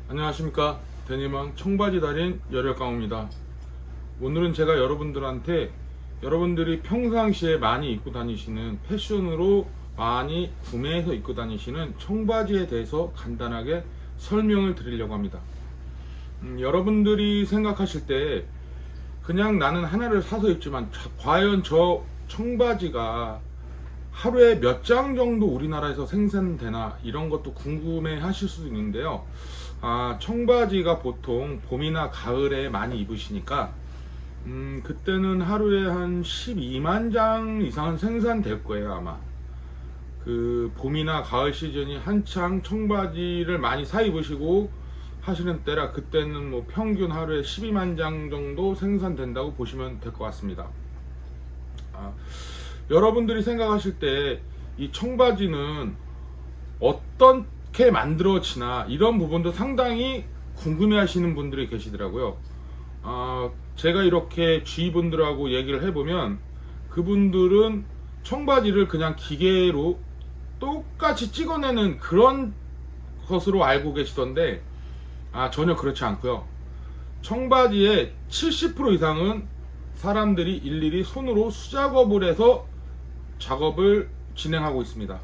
안녕하십니까. 데님왕 청바지 달인 열혈강호입니다. 오늘은 제가 여러분들한테 여러분들이 평상시에 많이 입고 다니시는 패션으로 많이 구매해서 입고 다니시는 청바지에 대해서 간단하게 설명을 드리려고 합니다. 여러분들이 생각하실 때 그냥 나는 하나를 사서 입지만 과연 저 청바지가 하루에 몇 장 정도 우리나라에서 생산되나 이런 것도 궁금해 하실 수도 있는데요. 청바지가 보통 봄이나 가을에 많이 입으시니까 그때는 하루에 한 12만 장 이상은 생산될 거예요. 아마 그 봄이나 가을 시즌이 한창 청바지를 많이 사 입으시고 하시는 때라 그때는 뭐 평균 하루에 12만 장 정도 생산된다고 보시면 될 것 같습니다. 여러분들이 생각하실 때 이 청바지는 어떻게 만들어지나 이런 부분도 상당히 궁금해 하시는 분들이 계시더라고요. 제가 이렇게 주위분들하고 얘기를 해보면 그분들은 청바지를 그냥 기계로 똑같이 찍어내는 그런 것으로 알고 계시던데 전혀 그렇지 않고요. 청바지의 70% 이상은 사람들이 일일이 손으로 수작업을 해서 작업을 진행하고 있습니다.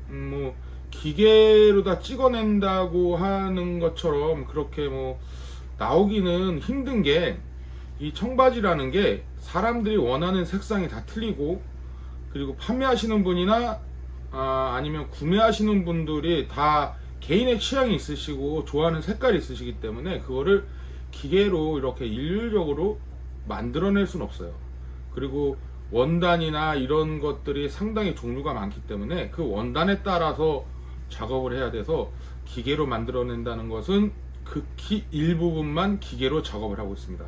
뭐 기계로 다 찍어낸다고 하는 것처럼 그렇게 뭐 나오기는 힘든 게, 이 청바지라는 게 사람들이 원하는 색상이 다 틀리고, 그리고 판매하시는 분이나 아니면 구매하시는 분들이 다 개인의 취향이 있으시고 좋아하는 색깔이 있으시기 때문에 그거를 기계로 이렇게 일률적으로 만들어낼 수는 없어요. 그리고 원단이나 이런 것들이 상당히 종류가 많기 때문에 그 원단에 따라서 작업을 해야 돼서 기계로 만들어낸다는 것은 극히 일부분만 기계로 작업을 하고 있습니다.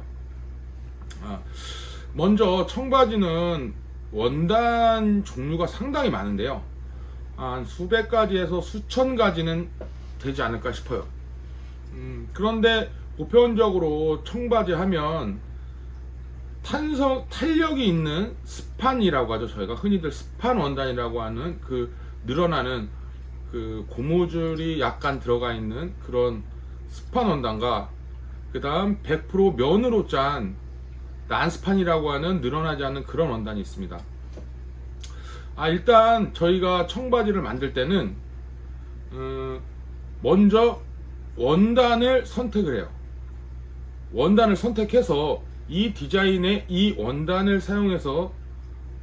먼저 청바지는 원단 종류가 상당히 많은데요. 한 수백 가지에서 수천 가지는 되지 않을까 싶어요. 그런데 보편적으로 청바지 하면 탄력이 있는 스판이라고 하죠. 저희가 흔히들 스판 원단이라고 하는 그 늘어나는 그 고무줄이 약간 들어가 있는 그런 스판 원단과, 그 다음 100% 면으로 짠 난스판이라고 하는 늘어나지 않는 그런 원단이 있습니다. 일단 저희가 청바지를 만들 때는 먼저 원단을 선택을 해요. 원단을 선택해서 이 디자인의 이 원단을 사용해서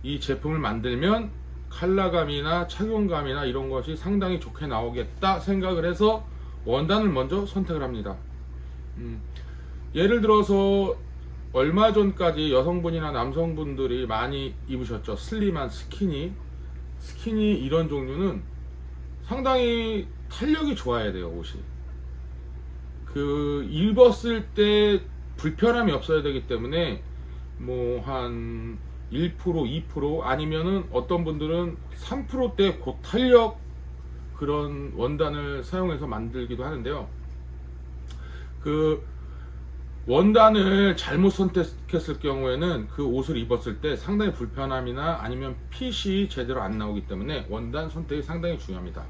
이 제품을 만들면 컬러감이나 착용감이나 이런 것이 상당히 좋게 나오겠다 생각을 해서 원단을 먼저 선택을 합니다. 예를 들어서 얼마 전까지 여성분이나 남성분들이 많이 입으셨죠. 슬림한 스키니 이런 종류는 상당히 탄력이 좋아야 돼요. 옷이 그 입었을 때 불편함이 없어야 되기 때문에 뭐 한 1%, 2% 아니면은 어떤 분들은 3%대 고탄력 그런 원단을 사용해서 만들기도 하는데요. 그 원단을 잘못 선택했을 경우에는 그 옷을 입었을 때 상당히 불편함이나 아니면 핏이 제대로 안 나오기 때문에 원단 선택이 상당히 중요합니다.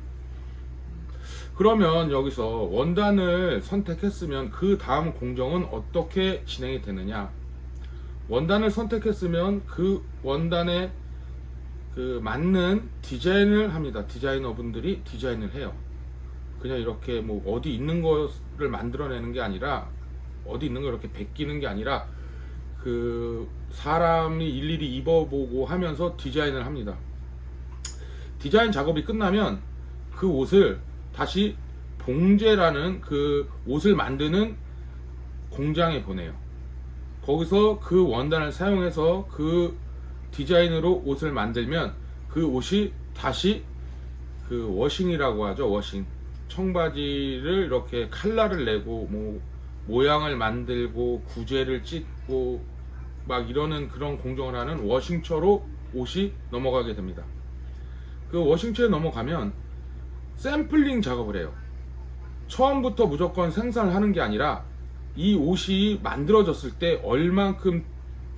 그러면 여기서 원단을 선택했으면 그 다음 공정은 어떻게 진행이 되느냐? 원단을 선택했으면 그 원단에 그 맞는 디자인을 합니다. 디자이너분들이 디자인을 해요. 그냥 이렇게 뭐 어디 있는 것을 만들어내는 게 아니라, 어디 있는 걸 이렇게 베끼는 게 아니라 그 사람이 일일이 입어보고 하면서 디자인을 합니다. 디자인 작업이 끝나면 그 옷을 다시 봉제라는 그 옷을 만드는 공장에 보내요. 거기서 그 원단을 사용해서 그 디자인으로 옷을 만들면 그 옷이 다시 그 워싱이라고 하죠. 워싱. 청바지를 이렇게 컬러를 내고 뭐 모양을 만들고 구제를 찢고 막 이러는 그런 공정을 하는 워싱처로 옷이 넘어가게 됩니다. 그 워싱처에 넘어가면 샘플링 작업을 해요. 처음부터 무조건 생산을 하는 게 아니라 이 옷이 만들어졌을 때 얼만큼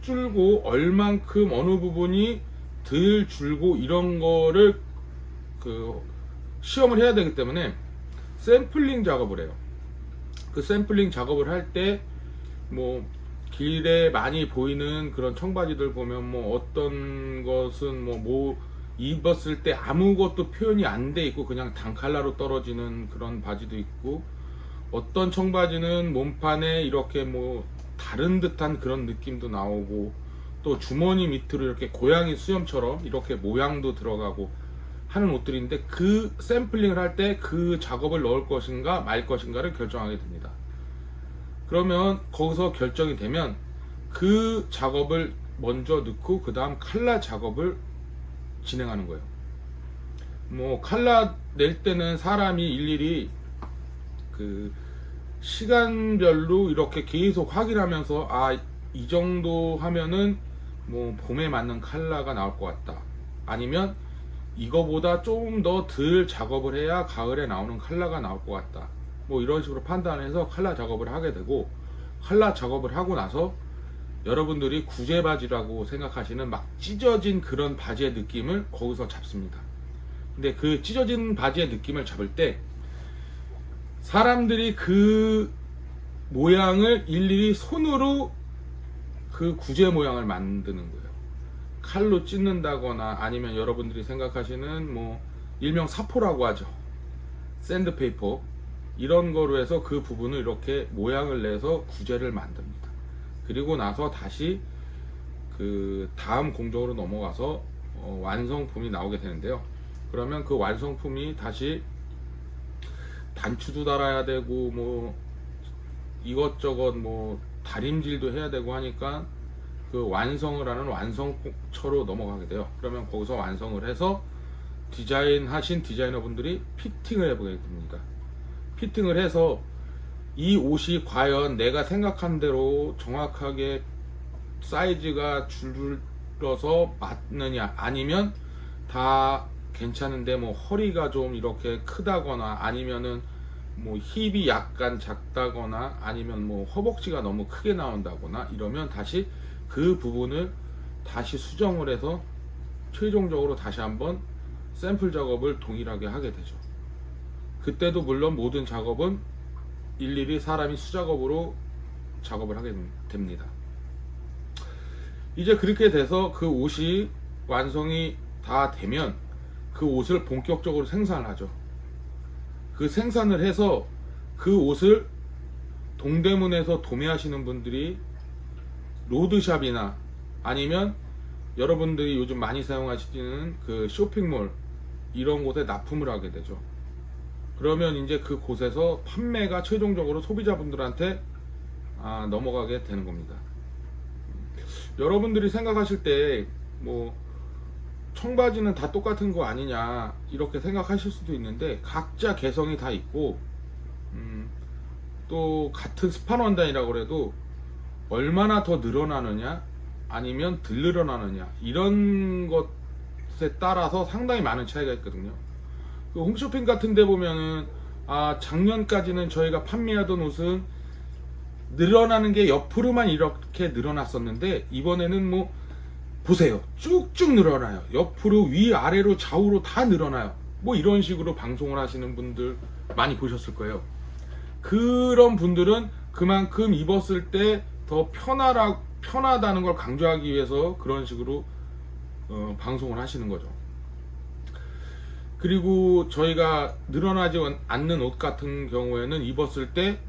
줄고 얼만큼 어느 부분이 덜 줄고 이런 거를 그 시험을 해야 되기 때문에 샘플링 작업을 해요. 그 샘플링 작업을 할 때 뭐 길에 많이 보이는 그런 청바지들 보면 뭐 어떤 것은 뭐 입었을 때 아무것도 표현이 안 돼 있고 그냥 단칼라로 떨어지는 그런 바지도 있고, 어떤 청바지는 몸판에 이렇게 뭐 다른 듯한 그런 느낌도 나오고, 또 주머니 밑으로 이렇게 고양이 수염처럼 이렇게 모양도 들어가고 하는 옷들인데, 그 샘플링을 할 때 그 작업을 넣을 것인가 말 것인가를 결정하게 됩니다. 그러면 거기서 결정이 되면 그 작업을 먼저 넣고 그 다음 칼라 작업을 진행하는 거예요. 뭐 칼라 낼 때는 사람이 일일이 그 시간별로 이렇게 계속 확인하면서, 아, 이 정도 하면은 뭐 봄에 맞는 칼라가 나올 것 같다, 아니면 이거보다 조금 더 덜 작업을 해야 가을에 나오는 칼라가 나올 것 같다, 뭐 이런 식으로 판단해서 칼라 작업을 하게 되고, 칼라 작업을 하고 나서 여러분들이 구제 바지라고 생각하시는 막 찢어진 그런 바지의 느낌을 거기서 잡습니다. 근데 그 찢어진 바지의 느낌을 잡을 때 사람들이 그 모양을 일일이 손으로 그 구제 모양을 만드는 거예요. 칼로 찢는다거나, 아니면 여러분들이 생각하시는 뭐 일명 사포라고 하죠, 샌드페이퍼, 이런 거로 해서 그 부분을 이렇게 모양을 내서 구제를 만듭니다. 그리고 나서 다시 그 다음 공정으로 넘어가서 완성품이 나오게 되는데요. 그러면 그 완성품이 다시 단추도 달아야 되고 뭐 이것저것 뭐 다림질도 해야 되고 하니까 그 완성을 하는 완성처로 넘어가게 돼요. 그러면 거기서 완성을 해서 디자인하신 디자이너분들이 피팅을 해보게 됩니다. 피팅을 해서 이 옷이 과연 내가 생각한 대로 정확하게 사이즈가 줄어서 맞느냐, 아니면 다 괜찮은데 뭐 허리가 좀 이렇게 크다거나, 아니면은 뭐 힙이 약간 작다거나, 아니면 뭐 허벅지가 너무 크게 나온다거나 이러면 다시 그 부분을 다시 수정을 해서 최종적으로 다시 한번 샘플 작업을 동일하게 하게 되죠. 그때도 물론 모든 작업은 일일이 사람이 수작업으로 작업을 하게 됩니다. 이제 그렇게 돼서 그 옷이 완성이 다 되면 그 옷을 본격적으로 생산을 하죠. 그 생산을 해서 그 옷을 동대문에서 도매하시는 분들이 로드샵이나 아니면 여러분들이 요즘 많이 사용하시는 그 쇼핑몰, 이런 곳에 납품을 하게 되죠. 그러면 이제 그 곳에서 판매가 최종적으로 소비자분들한테 넘어가게 되는 겁니다. 여러분들이 생각하실 때 뭐 청바지는 다 똑같은 거 아니냐 이렇게 생각하실 수도 있는데, 각자 개성이 다 있고 또 같은 스판 원단이라고 해도 얼마나 더 늘어나느냐 아니면 덜 늘어나느냐, 이런 것에 따라서 상당히 많은 차이가 있거든요. 그 홈쇼핑 같은 데 보면은 작년까지는 저희가 판매하던 옷은 늘어나는 게 옆으로만 이렇게 늘어났었는데, 이번에는 뭐 보세요, 쭉쭉 늘어나요. 옆으로 위아래로 좌우로 다 늘어나요. 뭐 이런 식으로 방송을 하시는 분들 많이 보셨을 거예요. 그런 분들은 그만큼 입었을 때 더 편하다는 걸 강조하기 위해서 그런 식으로 방송을 하시는 거죠. 그리고 저희가 늘어나지 않는 옷 같은 경우에는 입었을 때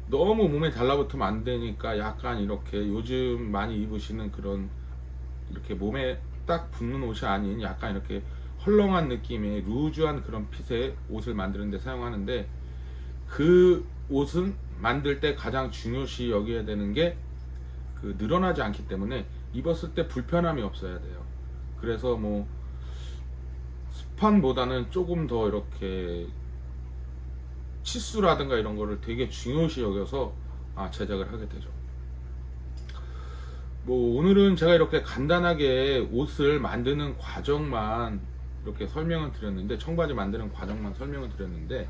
너무 몸에 달라붙으면 안 되니까 약간 이렇게 요즘 많이 입으시는 그런 이렇게 몸에 딱 붙는 옷이 아닌 약간 이렇게 헐렁한 느낌의 루즈한 그런 핏의 옷을 만드는 데 사용하는데, 그 옷은 만들 때 가장 중요시 여겨야 되는 게 그 늘어나지 않기 때문에 입었을 때 불편함이 없어야 돼요. 그래서 뭐 스판보다는 조금 더 이렇게 치수라든가 이런 거를 되게 중요시 여겨서 제작을 하게 되죠. 뭐 오늘은 제가 이렇게 간단하게 옷을 만드는 과정만 이렇게 설명을 드렸는데, 청바지 만드는 과정만 설명을 드렸는데,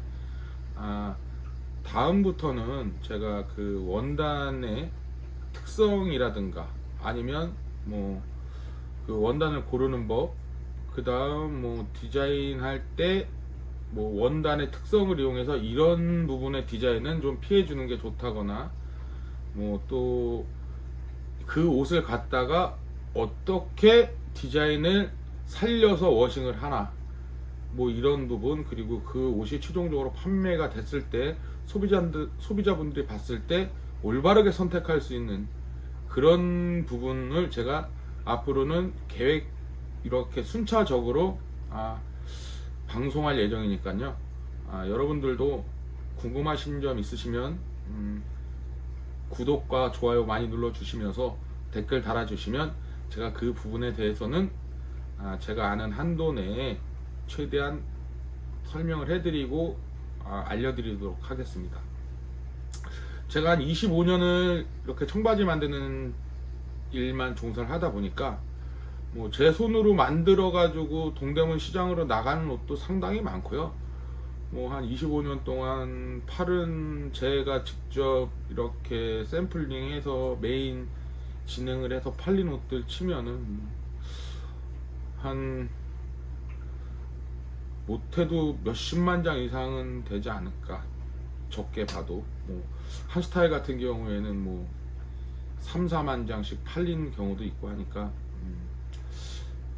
다음부터는 제가 그 원단의 특성이라든가 아니면 뭐 그 원단을 고르는 법, 그 다음 뭐 디자인할 때 뭐 원단의 특성을 이용해서 이런 부분의 디자인은 좀 피해 주는 게 좋다거나, 뭐 또 그 옷을 갖다가 어떻게 디자인을 살려서 워싱을 하나, 뭐 이런 부분, 그리고 그 옷이 최종적으로 판매가 됐을 때 소비자분들이 봤을 때 올바르게 선택할 수 있는 그런 부분을 제가 앞으로는 계획 이렇게 순차적으로 방송할 예정이니까요. 여러분들도 궁금하신 점 있으시면 구독과 좋아요 많이 눌러주시면서 댓글 달아주시면 제가 그 부분에 대해서는 제가 아는 한도 내에 최대한 설명을 해드리고 알려드리도록 하겠습니다. 제가 한 25년을 이렇게 청바지 만드는 일만 종사를 하다 보니까 뭐 제 손으로 만들어 가지고 동대문 시장으로 나가는 옷도 상당히 많고요. 뭐 한 25년 동안 팔은 제가 직접 이렇게 샘플링해서 메인 진행을 해서 팔린 옷들 치면은 한 못해도 몇십만 장 이상은 되지 않을까, 적게 봐도. 뭐 한 스타일 같은 경우에는 뭐 3, 4만 장씩 팔린 경우도 있고 하니까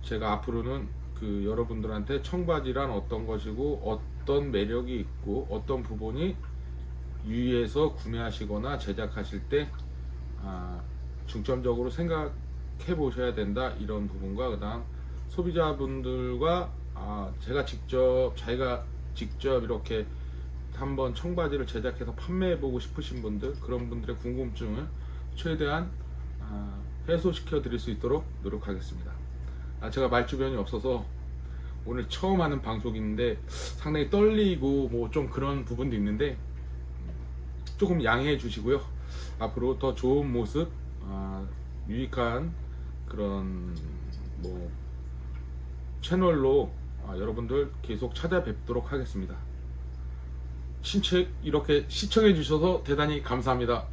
제가 앞으로는 그 여러분들한테 청바지란 어떤 것이고 어떤 매력이 있고 어떤 부분이 유의해서 구매하시거나 제작하실 때 중점적으로 생각해 보셔야 된다, 이런 부분과 그다음 소비자분들과 자기가 직접 이렇게 한번 청바지를 제작해서 판매해 보고 싶으신 분들, 그런 분들의 궁금증을 최대한 해소시켜 드릴 수 있도록 노력하겠습니다. 제가 말주변이 없어서 오늘 처음 하는 방송인데 상당히 떨리고 뭐 좀 그런 부분도 있는데 조금 양해해 주시고요. 앞으로 더 좋은 모습, 유익한 그런 뭐 채널로 여러분들 계속 찾아뵙도록 하겠습니다. 이렇게 시청해 주셔서 대단히 감사합니다.